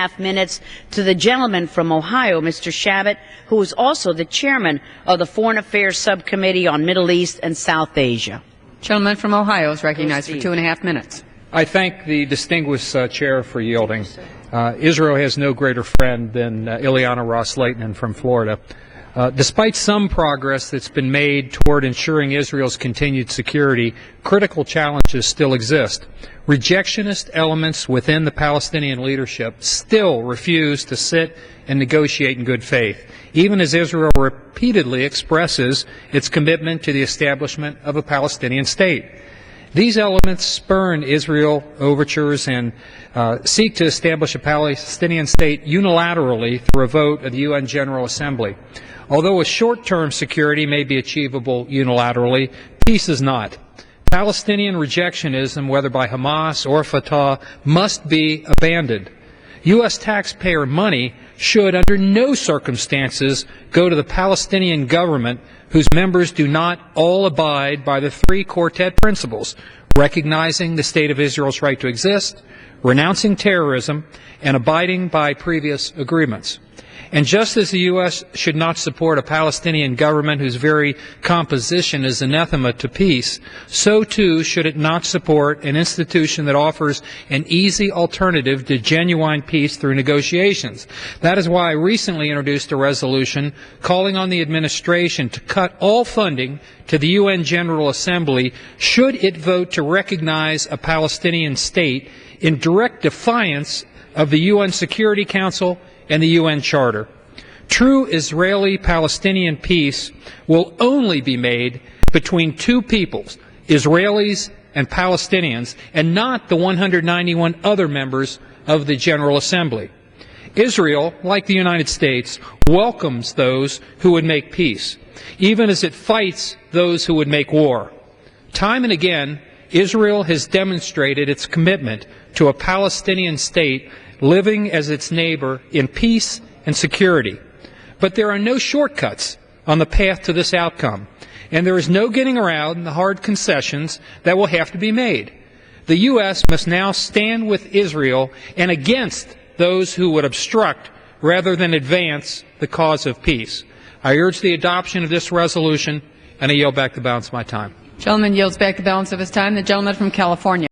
2.5 minutes to the gentleman from Ohio, Mr. Chabot, who is also the chairman of the Foreign Affairs Subcommittee on Middle East and South Asia. Gentleman from Ohio is recognized for 2.5 minutes. I thank the distinguished chair for yielding. Israel has no greater friend than Ileana Ross-Lehtinen from Florida. Despite some progress that's been made toward ensuring Israel's continued security, critical challenges still exist. Rejectionist elements within the Palestinian leadership still refuse to sit and negotiate in good faith, even as Israel repeatedly expresses its commitment to the establishment of a Palestinian state. These elements spurn Israel overtures and seek to establish a Palestinian state unilaterally through a vote of the UN General Assembly. Although a short-term security may be achievable unilaterally, peace is not. Palestinian rejectionism, whether by Hamas or Fatah, must be abandoned. U.S. taxpayer money should, under no circumstances, go to the Palestinian government whose members do not all abide by the three Quartet principles: recognizing the State of Israel's right to exist, renouncing terrorism, and abiding by previous agreements. And just as the U.S. should not support a Palestinian government whose very composition is anathema to peace, so too should it not support an institution that offers an easy alternative to genuine peace through negotiations. That is why I recently introduced a resolution calling on the administration to cut all funding to the UN General Assembly should it vote to recognize a Palestinian state in direct defiance of the UN Security Council and the UN Charter. True Israeli-Palestinian peace will only be made between two peoples, Israelis and Palestinians, and not the 191 other members of the General Assembly. Israel, like the United States, welcomes those who would make peace, even as it fights those who would make war. Time and again, Israel has demonstrated its commitment to a Palestinian state living as its neighbor in peace and security. But there are no shortcuts on the path to this outcome, and there is no getting around the hard concessions that will have to be made. The U.S. must now stand with Israel and against those who would obstruct rather than advance the cause of peace. I urge the adoption of this resolution, and I yield back the balance of my time. Gentleman yields back the balance of his time. The gentleman from California.